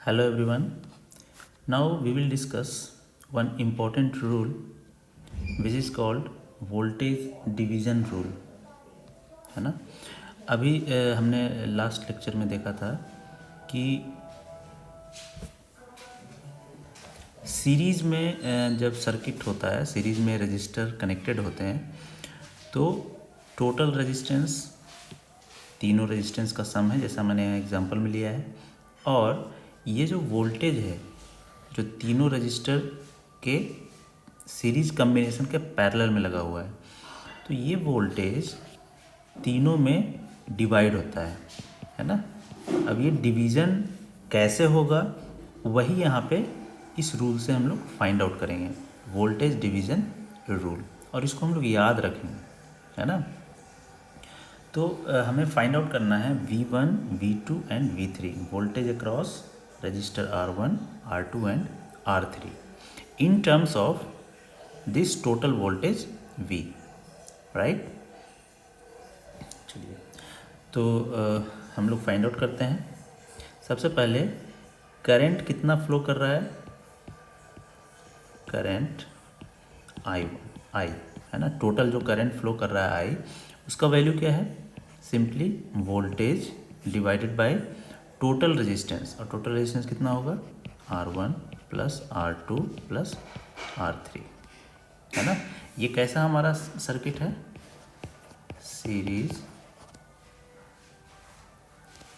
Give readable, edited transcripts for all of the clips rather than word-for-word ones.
Hello everyone. Now we will discuss one important rule which is called voltage division rule, है ना। अभी हमने last lecture में देखा था कि सीरीज़ में जब सर्किट होता है, सीरीज़ में रजिस्टर कनेक्टेड होते हैं तो टोटल रेजिस्टेंस तीनों रेजिस्टेंस का सम है, जैसा मैंने एग्जांपल में लिया है। और ये जो वोल्टेज है जो तीनों रजिस्टर के सीरीज़ कम्बिनेशन के पैरेलल में लगा हुआ है, तो ये वोल्टेज तीनों में डिवाइड होता है ना। अब ये डिवीज़न कैसे होगा वही यहाँ पे इस रूल से हम लोग फाइंड आउट करेंगे, वोल्टेज डिवीज़न रूल, और इसको हम लोग याद रखेंगे, है ना। तो हमें फाइंड आउट करना है V1, V2 and V3 voltage across resistor R1, R2 and R3 in terms of this total voltage V, right. चलिए तो हम लोग फाइंड आउट करते हैं। सबसे पहले करंट कितना फ्लो कर रहा है, करंट I है ना। टोटल जो करंट फ्लो कर रहा है I, उसका वैल्यू क्या है, simply voltage divided by total resistance, और टोटल रेजिस्टेंस कितना होगा R1 plus R2 plus R3, है ना। ये कैसा हमारा सर्किट है, सीरीज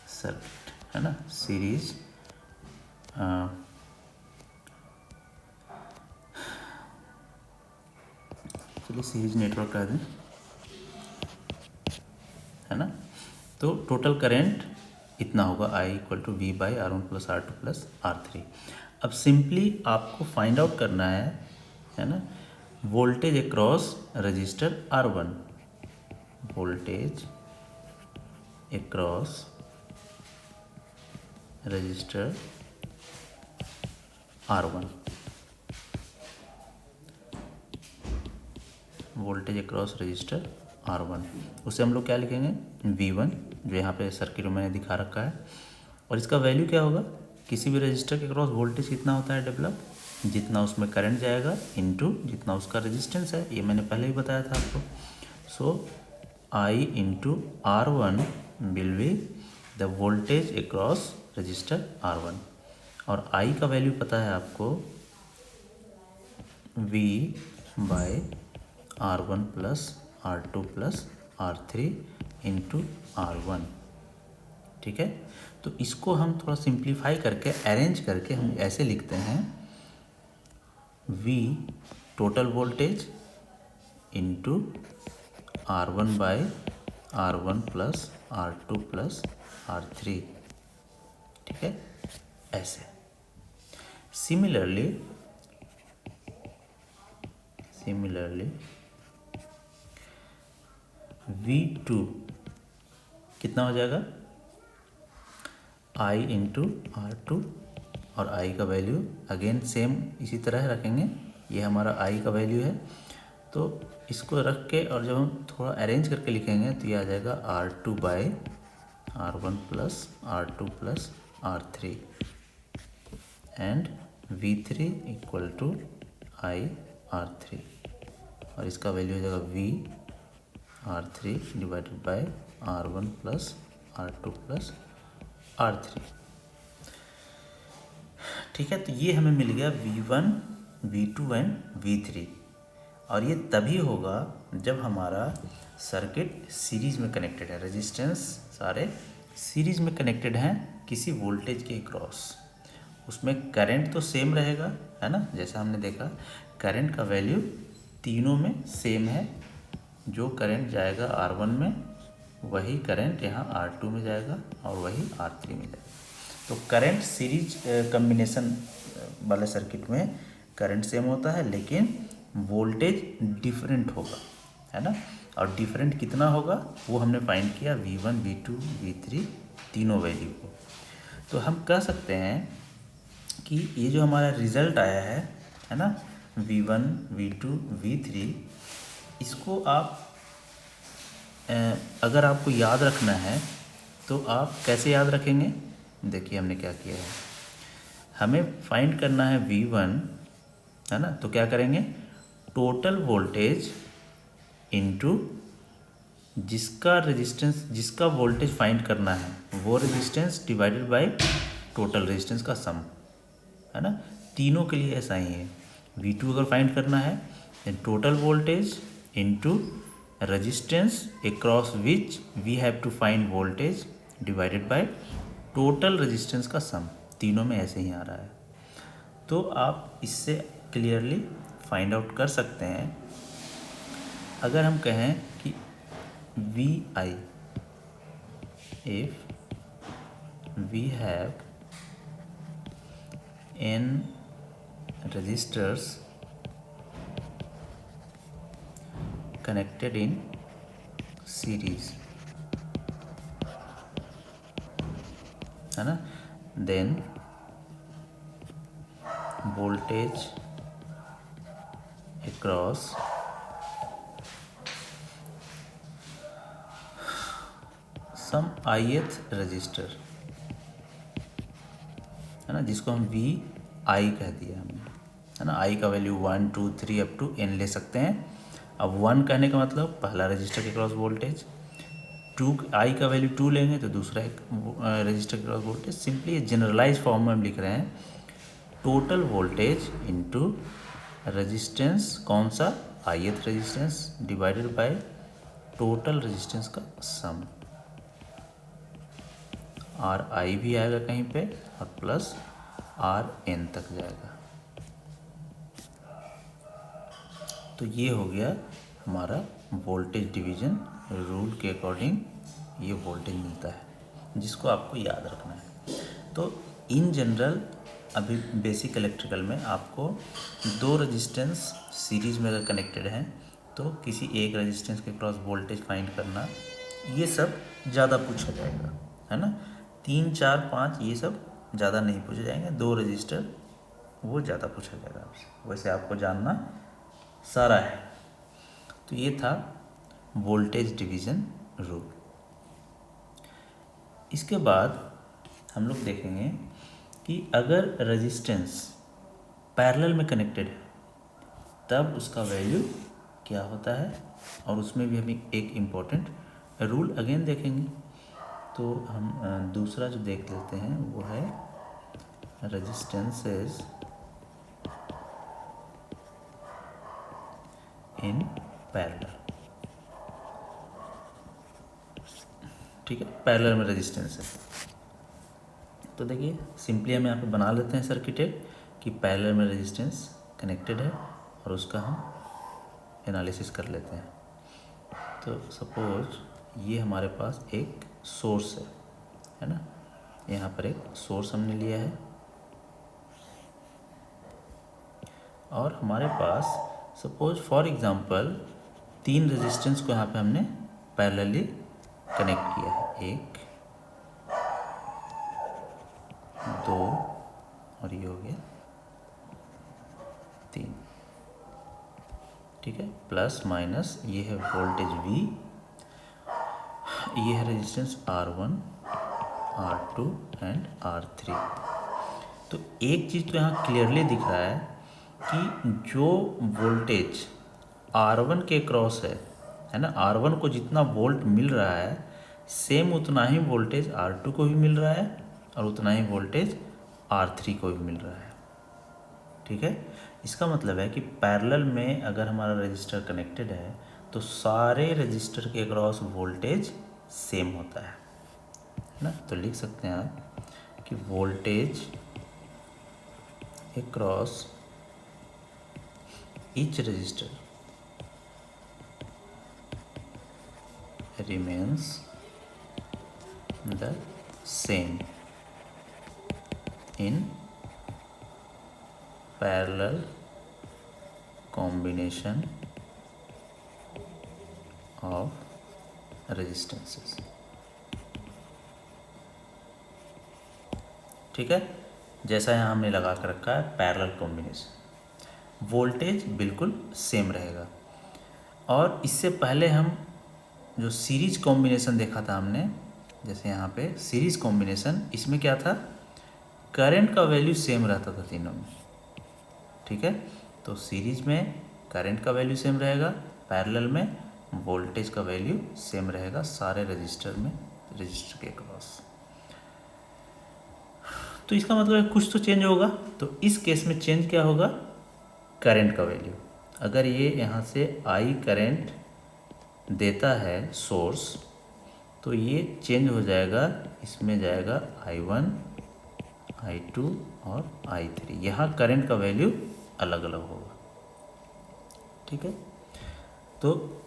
सर्किट, है ना। सीरीज चलिए सीरीज नेटवर्क कर दें, है ना। तो टोटल करंट इतना होगा I equal to V by R1 plus R2 plus R3। अब सिंपली आपको फाइंड आउट करना है ना, voltage across resistor R1, voltage across resistor R1, voltage across resistor R1, उसे हम लोग क्या लिखेंगे V1, जो यहाँ पे सर्किट में मैंने दिखा रखा है। और इसका वैल्यू क्या होगा, किसी भी रजिस्टर के अक्रॉस वोल्टेज कितना होता है डेवलप, जितना उसमें करंट जाएगा इनटू जितना उसका रेजिस्टेंस है, ये मैंने पहले ही बताया था आपको। So I into R1 will be the voltage across resistor R1, और I का वैल्यू पता है आपको V by R1 plus R2 plus R3 into R1, ठीक है। तो इसको हम थोड़ा सिंप्लीफाई करके अरेंज करके हम ऐसे लिखते हैं V total voltage into R1 by R1 plus R2 plus R3, ठीक है, ऐसे। सिमिलरली V2 कितना हो जाएगा, I इंटू R2, और I का वैल्यू अगेन सेम इसी तरह रखेंगे, ये हमारा I का वैल्यू है। तो इसको रख के और जब हम थोड़ा अरेंज करके लिखेंगे तो ये आ जाएगा R2 by R1 plus R2 plus R3 and V3 equal to I R3, और इसका वैल्यू हो जाएगा V R3 divided by R1 plus R2 plus R3, ठीक है। तो ये हमें मिल गया V1, V2 एंड V3, और ये तभी होगा जब हमारा सर्किट सीरीज में कनेक्टेड है, रेजिस्टेंस सारे सीरीज में कनेक्टेड हैं किसी वोल्टेज के क्रॉस। उसमें करंट तो सेम रहेगा, है ना, जैसा हमने देखा करंट का वैल्यू तीनों में सेम है, जो करंट जाएगा R1 में वही करंट यहाँ R2 में जाएगा और वही R3 में जाएगा। तो करंट सीरीज कम्बिनेशन वाले सर्किट में करंट सेम होता है लेकिन वोल्टेज डिफरेंट होगा, है ना। और डिफरेंट कितना होगा वो हमने फाइंड किया V1, V2, V3 तीनों वैल्यू को। तो हम कह सकते हैं कि ये जो हमारा रिज़ल्ट आया है ना, V1, V2, V3, इसको आप अगर आपको याद रखना है तो आप कैसे याद रखेंगे, देखिए हमने क्या किया है। हमें फाइंड करना है V1, है ना। तो क्या करेंगे, टोटल वोल्टेज इनटू जिसका रेजिस्टेंस, जिसका वोल्टेज फाइंड करना है वो resistance divided by total resistance का सम, है ना। तीनों के लिए ऐसा ही है। V2 अगर फाइंड करना है then total voltage into resistance across which we have to find voltage divided by total resistance का सम। तीनों में ऐसे ही आ रहा है। तो आप इससे क्लियरली फाइंड आउट कर सकते हैं। अगर हम कहें कि Vi, if we have n resistors connected in series, है ना, then voltage across सम ith रजिस्टर, है ना, जिसको हम Vi कह दिया हमने, है ना। I का वैल्यू 1 2 3 अप टू n ले सकते हैं। अब 1 कहने का मतलब पहला रजिस्टर के क्रॉस वोल्टेज, 2 I का वैल्यू 2 लेंगे तो दूसरा एक रजिस्टर के cross voltage. Simply generalise form में हम लिख रहे हैं टोटल वोल्टेज इनटू रेजिस्टेंस, कौन सा, ith resistance divided by total resistance का सम। RI भी आएगा कहीं पे और प्लस RN तक जाएगा। तो ये हो गया हमारा वोल्टेज डिवीजन। रूल के अकॉर्डिंग ये वोल्टेज मिलता है, जिसको आपको याद रखना है। तो इन जनरल अभी बेसिक इलेक्ट्रिकल में आपको दो रेजिस्टेंस सीरीज में अगर कनेक्टेड हैं तो किसी एक रेजिस्टेंस के क्रॉस वोल्टेज फाइंड करना, ये सब ज़्यादा पूछा जाएगा, है ना। 3 4 5 ये सब ज़्यादा नहीं पूछे जाएंगे। 2 रजिस्टर वो ज़्यादा पूछा जाएगा आपसे, वैसे आपको जानना सारा है। तो ये था वोल्टेज डिवीज़न रूल। इसके बाद हम लोग देखेंगे कि अगर रेजिस्टेंस पैरेलल में कनेक्टेड है तब उसका वैल्यू क्या होता है, और उसमें भी हम एक इम्पोर्टेंट रूल अगेन देखेंगे। तो हम दूसरा जो देख लेते हैं वो है रेजिस्टेंसेस इन पैरेलल। ठीक है, पैरेलल में रेजिस्टेंस है। तो देखिए सिंपली हम यहाँ पे बना लेते हैं सर्किट कि पैरेलल में रेजिस्टेंस कनेक्टेड है और उसका हम एनालिसिस कर लेते हैं। तो सपोज ये हमारे पास एक सोर्स है ना। यहाँ पर एक सोर्स हमने लिया है और हमारे पास सपोज फॉर एग्जांपल 3 रेजिस्टेंस को यहाँ पे हमने पैरेलली कनेक्ट किया है, 1 2 और ये हो गया 3। ठीक है, प्लस माइनस ये है वोल्टेज V, ये है resistance R1 R2 and R3। तो एक चीज़ तो यहाँ क्लियरली दिख रहा है कि जो वोल्टेज R1 के क्रॉस है ना, R1 को जितना वोल्ट मिल रहा है सेम उतना ही वोल्टेज R2 को भी मिल रहा है और उतना ही वोल्टेज R3 को भी मिल रहा है। ठीक है, इसका मतलब है कि पैरेलल में अगर हमारा रजिस्टर कनेक्टेड है तो सारे रजिस्टर के अक्रॉस वोल्टेज सेम होता है ना। तो लिख सकते हैं आप कि voltage across each resistor remains the same in parallel combination of resistances। ठीक है, जैसा यहाँ हमने लगा कर रखा है पैरेलल कॉम्बिनेशन, वोल्टेज बिल्कुल सेम रहेगा। और इससे पहले हम जो सीरीज कॉम्बिनेशन देखा था हमने, जैसे यहाँ पे सीरीज कॉम्बिनेशन, इसमें क्या था करंट का वैल्यू सेम रहता था तीनों में, ठीक है। तो सीरीज में करंट का वैल्यू सेम रहेगा, पैरेलल में वोल्टेज का वैल्यू सेम रहेगा सारे रजिस्टर में, रजिस्टर के क्रॉस। तो इसका मतलब है कुछ तो चेंज होगा। तो इस केस में चेंज क्या होगा, करंट का वैल्यू। अगर ये यहाँ से आई करंट देता है सोर्स, तो ये चेंज हो जाएगा, इसमें जाएगा I1, I2 और I3। यहाँ करंट का वैल्यू अलग अलग होगा, ठीक है। तो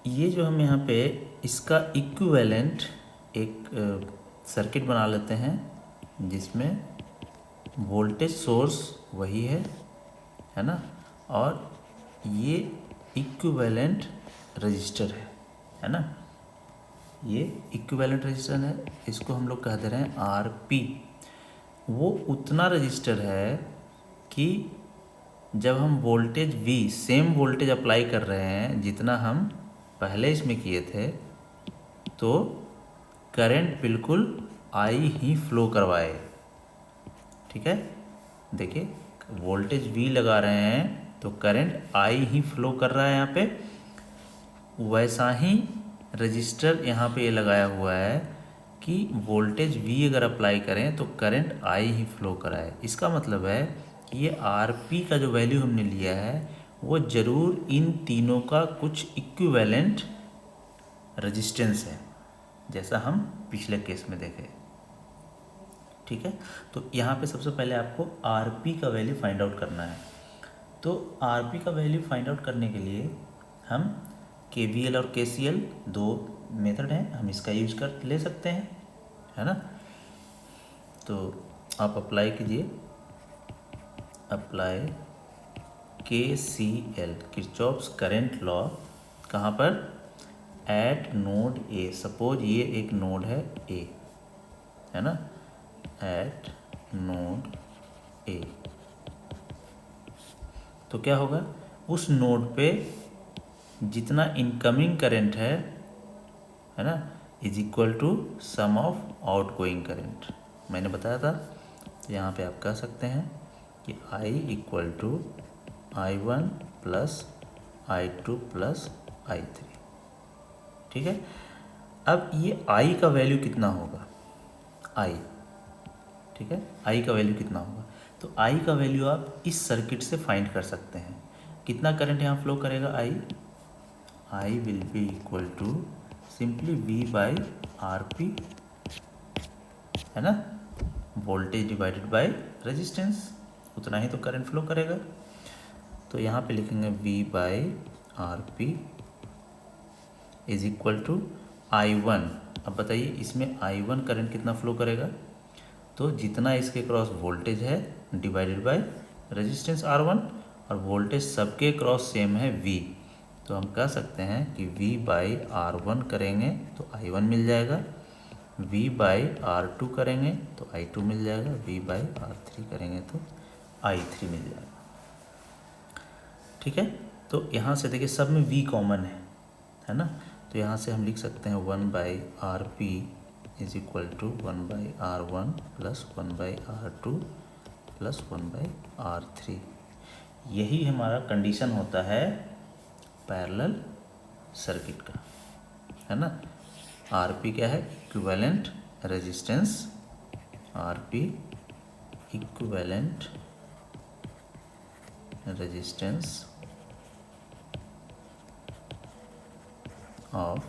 ये जो हम यहाँ पे इसका इक्विवेलेंट एक सर्किट बना लेते हैं जिसमें वोल्टेज सोर्स वही है ना, और ये इक्विवेलेंट रजिस्टर है ना, ये इक्विवेलेंट रजिस्टर है, इसको हम लोग कह दे रहे हैं आरपी। वो उतना रजिस्टर है कि जब हम voltage V same voltage apply कर रहे हैं जितना हम पहले इसमें किए थे, तो करंट बिल्कुल I ही फ्लो करवाए, ठीक है। देखिए वोल्टेज V लगा रहे हैं तो करंट I ही फ्लो कर रहा है यहाँ पे, वैसा ही रजिस्टर यहाँ पे ये लगाया हुआ है कि वोल्टेज V अगर अप्लाई करें तो करंट I ही फ्लो कराए। इसका मतलब है कि ये RP का जो वैल्यू हमने लिया है वो ज़रूर इन तीनों का कुछ इक्विवेलेंट रेजिस्टेंस है, जैसा हम पिछले केस में देखे, ठीक है। तो यहाँ पे सबसे पहले आपको RP का वैल्यू फाइंड आउट करना है। तो RP का वैल्यू फाइंड आउट करने के लिए हम KVL और KCL दो मेथड हैं, हम इसका यूज कर ले सकते हैं, है ना। तो आप अप्लाई कीजिए, apply KCL Kirchhoff's current law, कहाँ पर, एट नोड A। सपोज ये एक नोड है A, है ना, एट नोड A। तो क्या होगा, उस नोड पे जितना इनकमिंग करंट है ना, is equal to sum of outgoing current. मैंने बताया था, तो यहाँ पे आप कह सकते हैं कि I equal to I1 plus I2 plus I3, ठीक है। अब ये I का वैल्यू कितना होगा, I, ठीक है, I का वैल्यू कितना होगा, तो I का वैल्यू आप इस सर्किट से फाइंड कर सकते हैं। कितना करंट यहाँ फ्लो करेगा, I will be equal to simply V by RP, है ना, वोल्टेज डिवाइडेड बाय रेजिस्टेंस, उतना ही तो करंट फ्लो करेगा। तो यहाँ पे लिखेंगे V by RP is equal to I1। अब बताइए इसमें I1 करंट कितना फ्लो करेगा, तो जितना इसके क्रॉस वोल्टेज है डिवाइडेड बाय रेजिस्टेंस R1, और वोल्टेज सबके क्रॉस सेम है V, तो हम कह सकते हैं कि V बाई R1 करेंगे तो I1 मिल जाएगा, V बाई R2 करेंगे तो I2 मिल जाएगा, V बाई R3 करेंगे तो I3 मिल जाएगा, ठीक है। तो यहाँ से देखिए सब में V कॉमन है ना, तो यहाँ से हम लिख सकते हैं 1 by RP is equal to 1 by R1 plus 1 by R2 plus 1 by R3। यही हमारा कंडीशन होता है पैरेलल सर्किट का, है ना। RP क्या है, equivalent resistance, RP equivalent resistance of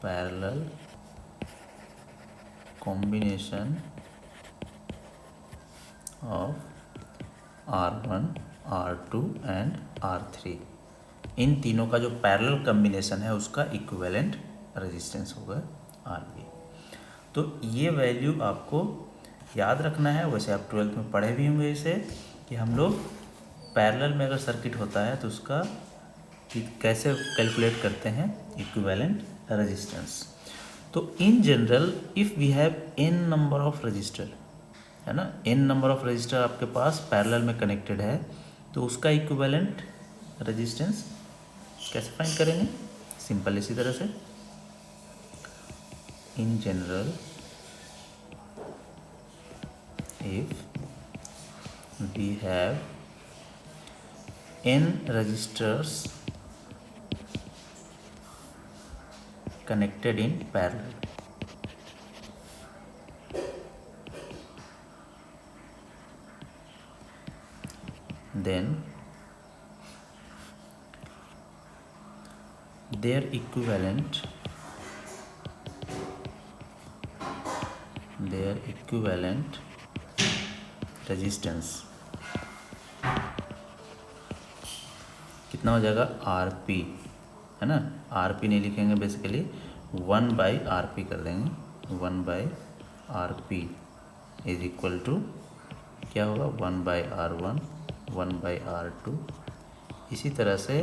parallel combination of R1, R2 and R3। इन तीनों का जो पैरेलल कॉम्बिनेशन है उसका इक्विवेलेंट रेजिस्टेंस होगा RP। तो ये वैल्यू आपको याद रखना है। वैसे आप 12th में पढ़े भी होंगे इसे, कि हम लोग पैरेलल में अगर सर्किट होता है तो उसका कैसे कैलकुलेट करते हैं इक्विवेलेंट रेजिस्टेंस। तो in general if we have n number of resistor, है ना, n नंबर ऑफ रजिस्टर आपके पास पैरेलल में कनेक्टेड है, तो उसका इक्विवेलेंट रेजिस्टेंस कैसे फाइंड करेंगे, सिंपल इसी तरह से in general, if we have n resistors connected in parallel, then their equivalent resistance कितना हो जाएगा, RP, है ना। RP नहीं लिखेंगे बेसिकली, 1/RP कर देंगे, 1/RP इज इक्वल टू क्या होगा, 1/R1, 1/R2, इसी तरह से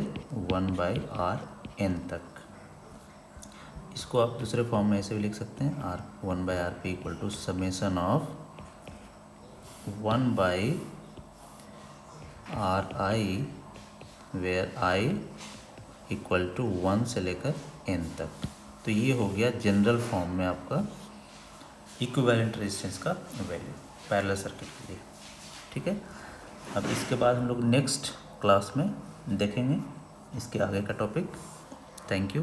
1/Rn तक। इसको आप दूसरे फॉर्म में ऐसे भी लिख सकते हैं, 1/RP equal to summation of 1/RI where I equal to 1 से लेकर n तक। तो ये हो गया जनरल फॉर्म में आपका इक्विवेलेंट रेजिस्टेंस का वैल्यू पैरेलल सर्किट के लिए। ठीक है, अब इसके बाद हम लोग नेक्स्ट क्लास में देखेंगे इसके आगे का टॉपिक। Thank you.